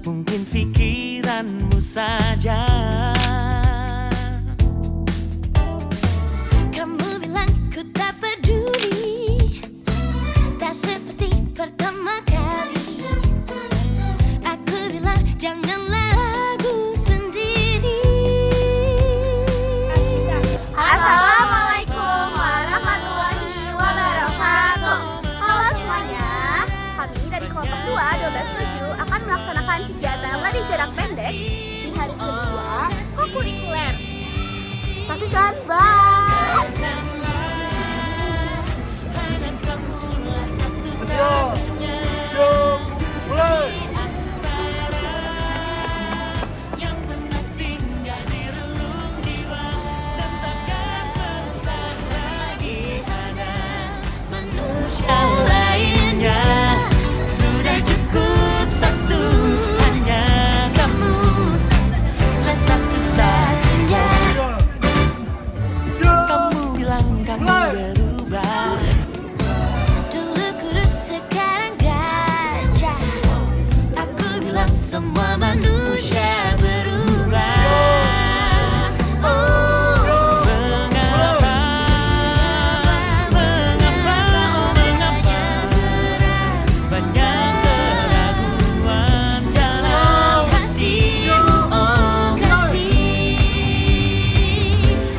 mungkin pikiranmu saja. Kamu bilang ku tak peduli, tak seperti pertama kali. Aku bilang janganlah ragu sendiri. Assalamualaikum warahmatullahi wabarakatuh. Halo semuanya, kami dari kelompok 2 12/7 akan melaksanakan kegiatan lari jarak pendek di hari kedua kokurikuler. Saksikan, bye! Semua manusia berubah. Oh, Mengapa banyak keraguan dalam hatimu, oh kasih.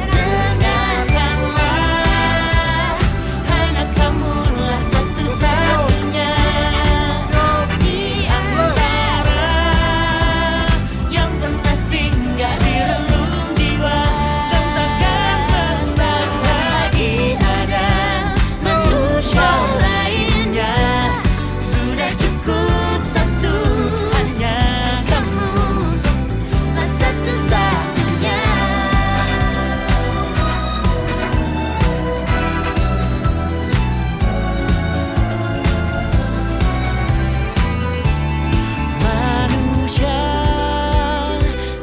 Dengarkanlah, hanya kamulah satu-satunya di antara yang pernah singgah di relung jiwa, dan takkan pernah lagi ada manusia lainnya. Sudah cukup satu, hanya kamu lah satu-satunya. Manusia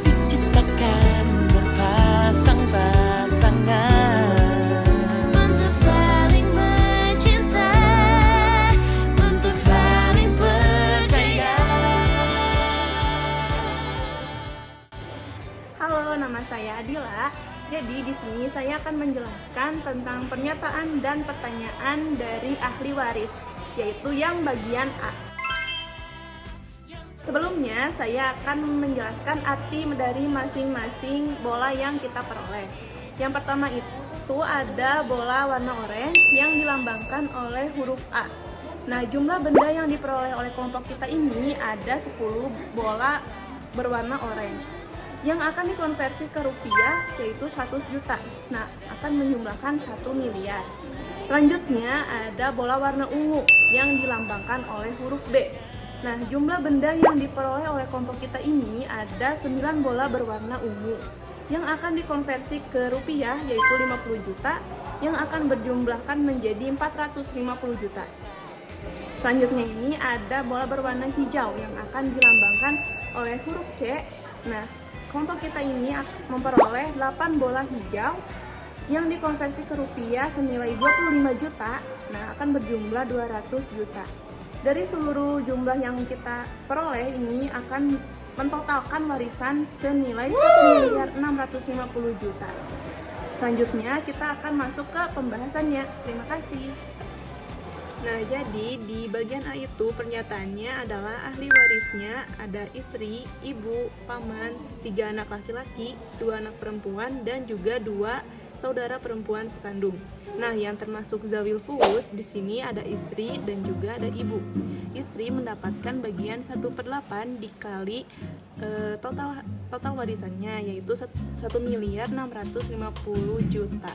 diciptakan berpasang-pasangan untuk saling mencinta, untuk saling percaya. Halo, nama saya Adila. Jadi di sini saya akan menjelaskan tentang pernyataan dan pertanyaan dari ahli waris, yaitu yang bagian A. Sebelumnya saya akan menjelaskan arti dari masing-masing bola yang kita peroleh. Yang pertama itu ada bola warna oranye yang dilambangkan oleh huruf A. Nah, jumlah benda yang diperoleh oleh kelompok kita ini ada 10 bola berwarna orange yang akan dikonversi ke rupiah, yaitu 100 juta. Nah, akan menjumlahkan 1 miliar. Selanjutnya ada bola warna ungu yang dilambangkan oleh huruf B. Nah, jumlah benda yang diperoleh oleh kelompok kita ini ada 9 bola berwarna ungu yang akan dikonversi ke rupiah, yaitu 50 juta, yang akan berjumlahkan menjadi 450 juta. Selanjutnya ini ada bola berwarna hijau yang akan dilambangkan oleh huruf C. Nah, kelompok kita ini memperoleh 8 bola hijau yang dikonversi ke rupiah senilai 25 juta. Nah, akan berjumlah 200 juta. Dari seluruh jumlah yang kita peroleh ini akan mentotalkan warisan senilai 1.650 juta. Selanjutnya kita akan masuk ke pembahasannya. Terima kasih. Nah, jadi di bagian A itu pernyataannya adalah ahli warisnya ada istri, ibu, paman, 3 anak laki-laki, 2 anak perempuan, dan juga 2 saudara perempuan sekandung. Nah, yang termasuk zawil fuhus di sini ada istri dan juga ada ibu. Istri mendapatkan bagian 1/8 dikali total warisannya, yaitu 1.650 juta.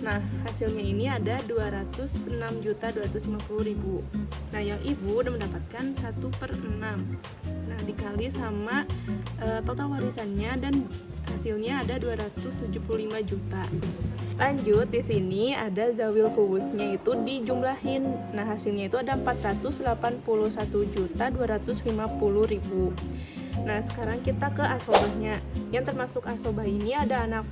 Nah, hasilnya ini ada 206.250.000. Nah, yang ibu udah mendapatkan 1/6. Nah, dikali sama total warisannya dan hasilnya ada 275 juta. Lanjut, di sini ada zawil fuhusnya itu dijumlahin. Nah, hasilnya itu ada 481.250.000. Nah, sekarang kita ke asobahnya. Yang termasuk asobah ini ada anak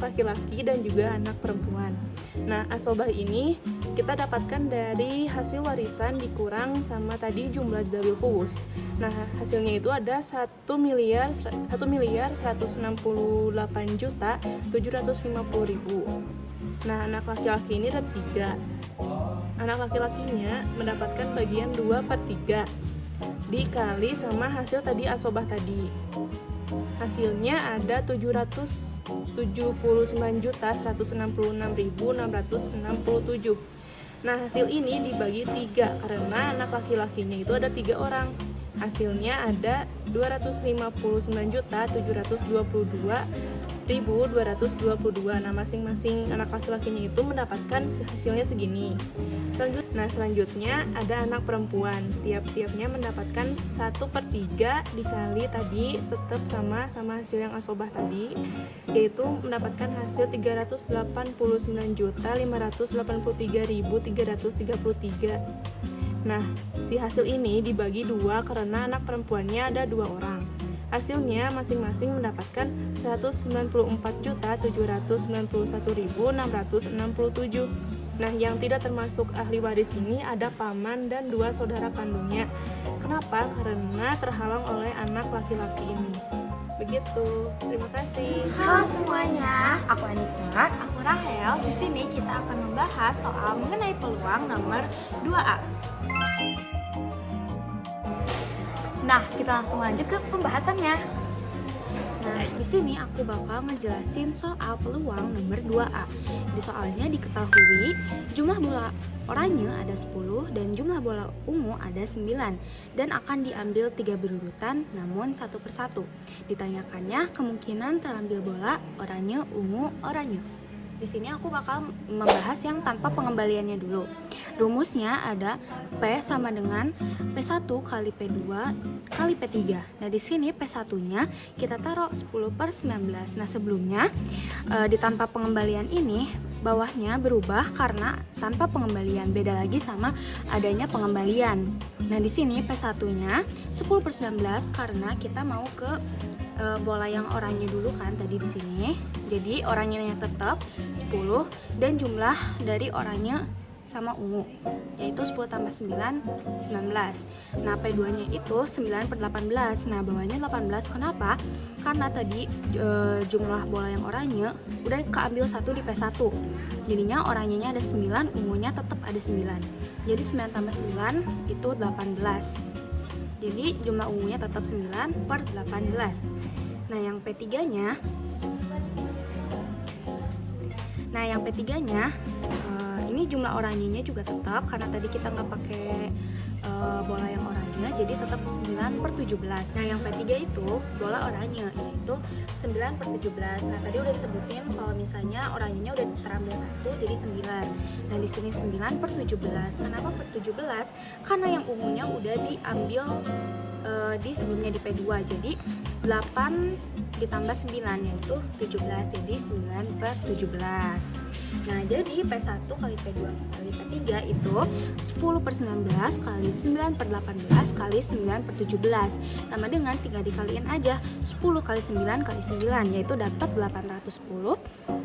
laki-laki dan juga anak perempuan. Nah, asobah ini kita dapatkan dari hasil warisan dikurang sama tadi jumlah Zawil Fuwus. Nah, hasilnya itu ada 1.168.750.000. Nah, anak laki-laki ini ada 3. Anak laki-lakinya mendapatkan bagian 2/3 dikali sama hasil tadi asobah tadi. Hasilnya ada 779.166.667. Nah, hasil ini dibagi 3 karena anak laki-lakinya itu ada 3 orang. Hasilnya ada 259.722.222. Nah, masing-masing anak laki-lakinya itu mendapatkan hasilnya segini. Selanjutnya ada anak perempuan. Tiap-tiapnya mendapatkan 1/3 dikali tadi tetap sama hasil yang asobah tadi, yaitu mendapatkan hasil 389.583.333. Nah, si hasil ini dibagi 2 karena anak perempuannya ada 2 orang. Hasilnya masing-masing mendapatkan 194.791.667. Nah, yang tidak termasuk ahli waris ini ada paman dan 2 saudara kandungnya. Kenapa? Karena terhalang oleh anak laki-laki ini. Begitu. Terima kasih. Halo semuanya, aku Anissa. Aku Rahel. Di sini kita akan membahas soal mengenai peluang nomor 2A. Nah, kita langsung lanjut ke pembahasannya. Nah, di sini aku bakal ngejelasin soal peluang nomor 2A. Di soalnya diketahui jumlah bola oranye ada 10 dan jumlah bola ungu ada 9 dan akan diambil 3 berurutan namun satu persatu. Ditanyakannya kemungkinan terambil bola oranye, ungu, oranye. Di sini aku bakal membahas yang tanpa pengembaliannya dulu. Rumusnya ada P sama dengan P1 kali P2 kali P3. Nah, di sini P1-nya kita taruh 10/19. Nah, sebelumnya di tanpa pengembalian ini bawahnya berubah karena tanpa pengembalian. Beda lagi sama adanya pengembalian. Nah, di sini P1-nya 10/19 karena kita mau ke bola yang oranye dulu kan tadi di sini. Jadi oranyenya tetap 10 dan jumlah dari oranye sama ungu yaitu 10 tambah 9 19. Nah, P2 nya itu 9/18. Nah, bawahnya 18. Kenapa? Karena tadi jumlah bola yang oranye udah keambil 1 di P1. Jadinya oranyenya ada 9, ungunya tetap ada 9. Jadi 9 tambah 9 itu 18. Jadi jumlah ungunya tetap 9/18. Nah, yang P3-nya ini jumlah oranyenya juga tetap karena tadi kita nggak pakai bola yang oranye, jadi tetap 9/17. Nah, yang P3 itu bola oranye yaitu 9/17. Nah, tadi udah disebutin kalau misalnya oranyenya udah terambil 1 jadi 9. Nah, di sini 9/17. Kenapa per 17? Karena yang ungunya udah diambil di sebelumnya di P2. Jadi 8 ditambah 9 yaitu 17. Jadi 9/17. Nah, jadi P1 kali P2 kali P3 itu 10/19 kali 9/18 kali 9/17 sama dengan tinggal dikaliin aja 10 kali 9 kali 9 yaitu dapat 810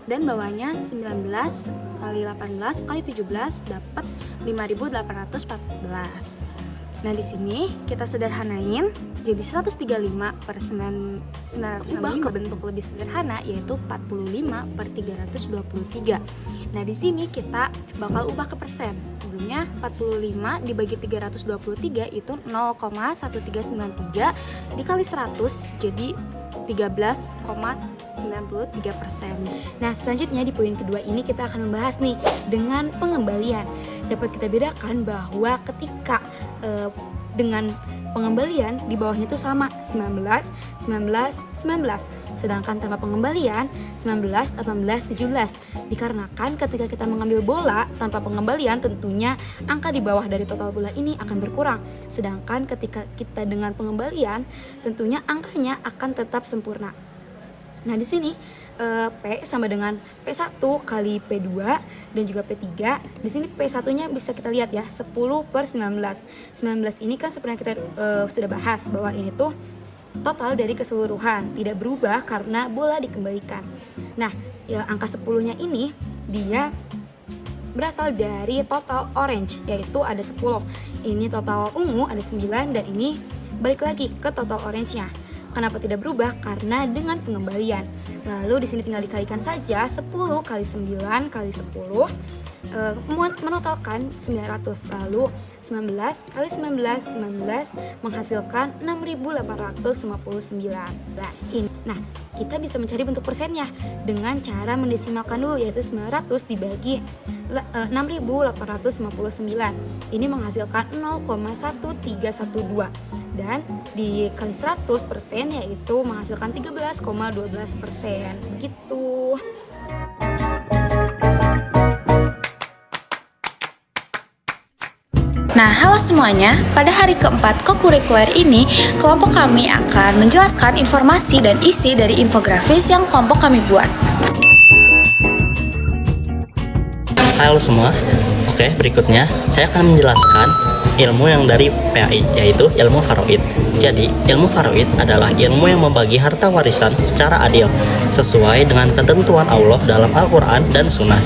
dan bawahnya 19 kali 18 kali 17 dapat 5.814. Nah, di sini kita sederhanain jadi 135/965 ke bentuk lebih sederhana yaitu 45/323. Nah, di sini kita bakal ubah ke persen. Sebelumnya 45 dibagi 323 itu 0,1393 dikali 100 jadi 13,93%. Nah, selanjutnya di poin kedua ini kita akan membahas nih dengan pengembalian. Dapat kita bedakan bahwa ketika dengan pengembalian di bawahnya itu sama 19, 19, 19. Sedangkan tanpa pengembalian 19, 18, 17. Dikarenakan ketika kita mengambil bola tanpa pengembalian tentunya angka di bawah dari total bola ini akan berkurang. Sedangkan ketika kita dengan pengembalian tentunya angkanya akan tetap sempurna. Nah, di sini P sama dengan P1 kali P2 dan juga P3. Di sini P1-nya bisa kita lihat ya, 10/19. 19 ini kan seperti yang kita sudah bahas bahwa ini tuh total dari keseluruhan, tidak berubah karena bola dikembalikan. Nah, ya, angka 10-nya ini dia berasal dari total orange, yaitu ada 10. Ini total ungu ada 9, dan ini balik lagi ke total orange-nya. Kenapa tidak berubah? Karena dengan pengembalian. Lalu di sini tinggal dikalikan saja 10 kali 9 kali 10 menotalkan 900. Lalu 19 kali 19 menghasilkan 6.859. Nah, kita bisa mencari bentuk persennya dengan cara mendesimalkan dulu, yaitu 900 dibagi 6.859. Ini menghasilkan 0,1312. Dan dikali 100% yaitu menghasilkan 13,12%. Begitu. Nah, halo semuanya. Pada hari keempat kokurikuler ini, kelompok kami akan menjelaskan informasi dan isi dari infografis yang kelompok kami buat. Halo semua. Oke, berikutnya saya akan menjelaskan ilmu yang dari PAI, yaitu ilmu faraid. Jadi, ilmu faraid adalah ilmu yang membagi harta warisan secara adil, sesuai dengan ketentuan Allah dalam Al-Quran dan Sunnah.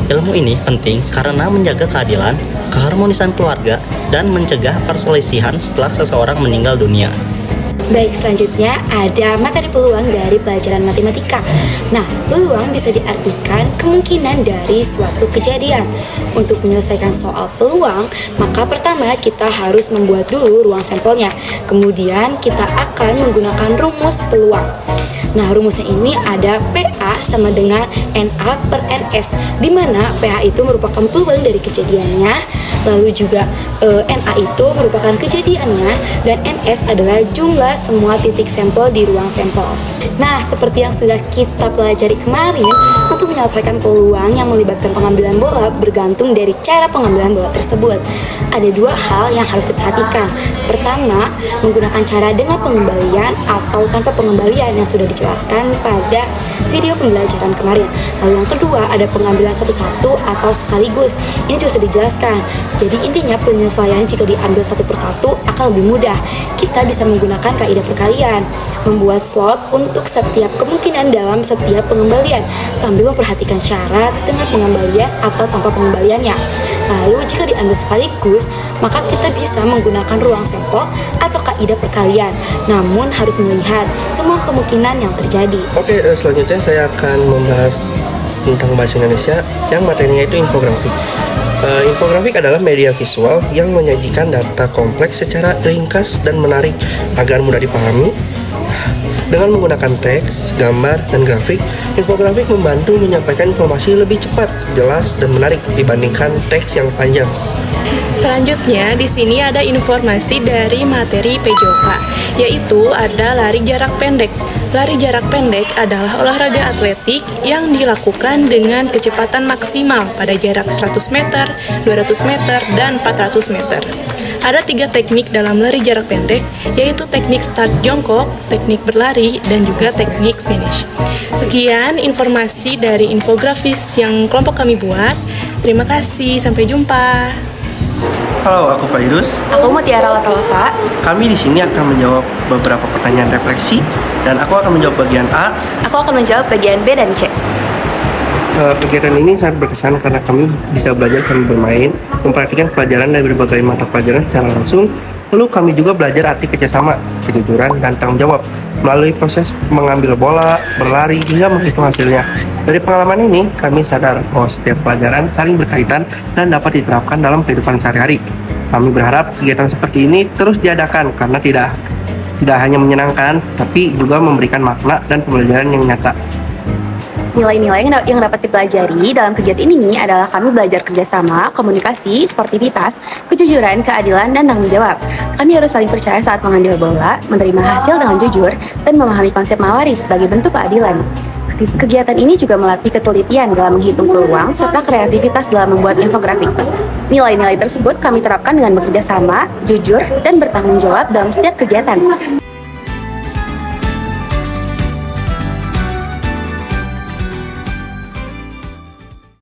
Ilmu ini penting karena menjaga keadilan, keharmonisan keluarga, dan mencegah perselisihan setelah seseorang meninggal dunia. Baik, selanjutnya ada materi peluang dari pelajaran matematika. Nah, peluang bisa diartikan kemungkinan dari suatu kejadian. Untuk menyelesaikan soal peluang, maka pertama kita harus membuat dulu ruang sampelnya. Kemudian kita akan menggunakan rumus peluang. Nah, rumusnya ini ada PA sama dengan NA per NS, di mana PA itu merupakan peluang dari kejadiannya, lalu juga NA itu merupakan kejadiannya, dan NS adalah jumlah semua titik sampel di ruang sampel. Nah, seperti yang sudah kita pelajari kemarin, untuk menyelesaikan peluang yang melibatkan pengambilan bola bergantung dari cara pengambilan bola tersebut. Ada dua hal yang harus diperhatikan. Pertama, menggunakan cara dengan pengembalian atau tanpa pengembalian yang sudah dijelaskan pada video pembelajaran kemarin. Lalu yang kedua, ada pengambilan satu-satu atau sekaligus. Ini juga sudah dijelaskan. Jadi intinya penyesuaian jika diambil satu persatu akan lebih mudah. Kita bisa menggunakan kaidah perkalian, membuat slot untuk setiap kemungkinan dalam setiap pengembalian, sambil memperhatikan syarat dengan pengembalian atau tanpa pengembaliannya. Lalu jika diambil sekaligus, maka kita bisa menggunakan ruang sampel atau kaidah perkalian, namun harus melihat semua kemungkinan yang terjadi. Oke, selanjutnya saya akan membahas tentang bahasa Indonesia yang materinya itu infografik. Infografik adalah media visual yang menyajikan data kompleks secara ringkas dan menarik agar mudah dipahami. Dengan menggunakan teks, gambar, dan grafik, infografik membantu menyampaikan informasi lebih cepat, jelas, dan menarik dibandingkan teks yang panjang. Selanjutnya, di sini ada informasi dari materi PJOK, yaitu ada lari jarak pendek. Lari jarak pendek adalah olahraga atletik yang dilakukan dengan kecepatan maksimal pada jarak 100 meter, 200 meter, dan 400 meter. Ada 3 teknik dalam lari jarak pendek, yaitu teknik start jongkok, teknik berlari, dan juga teknik finish. Sekian informasi dari infografis yang kelompok kami buat. Terima kasih, sampai jumpa. Halo, aku Fairuz. Aku Mutiara Latalava. Kami di sini akan menjawab beberapa pertanyaan refleksi, dan aku akan menjawab bagian A. Aku akan menjawab bagian B dan C. Kegiatan ini sangat berkesan karena kami bisa belajar sambil bermain, memperhatikan pelajaran dari berbagai mata pelajaran secara langsung. Lalu kami juga belajar arti kerjasama, kejujuran, dan tanggung jawab melalui proses mengambil bola, berlari, hingga menghitung hasilnya. Dari pengalaman ini, kami sadar bahwa setiap pelajaran saling berkaitan dan dapat diterapkan dalam kehidupan sehari-hari. Kami berharap kegiatan seperti ini terus diadakan karena tidak hanya menyenangkan, tapi juga memberikan makna dan pembelajaran yang nyata. Nilai-nilai yang dapat dipelajari dalam kegiatan ini adalah kami belajar kerjasama, komunikasi, sportivitas, kejujuran, keadilan, dan tanggung jawab. Kami harus saling percaya saat mengambil bola, menerima hasil dengan jujur, dan memahami konsep mawaris sebagai bentuk keadilan. Kegiatan ini juga melatih ketelitian dalam menghitung peluang, serta kreativitas dalam membuat infografik. Nilai-nilai tersebut kami terapkan dengan bekerja sama, jujur, dan bertanggung jawab dalam setiap kegiatan.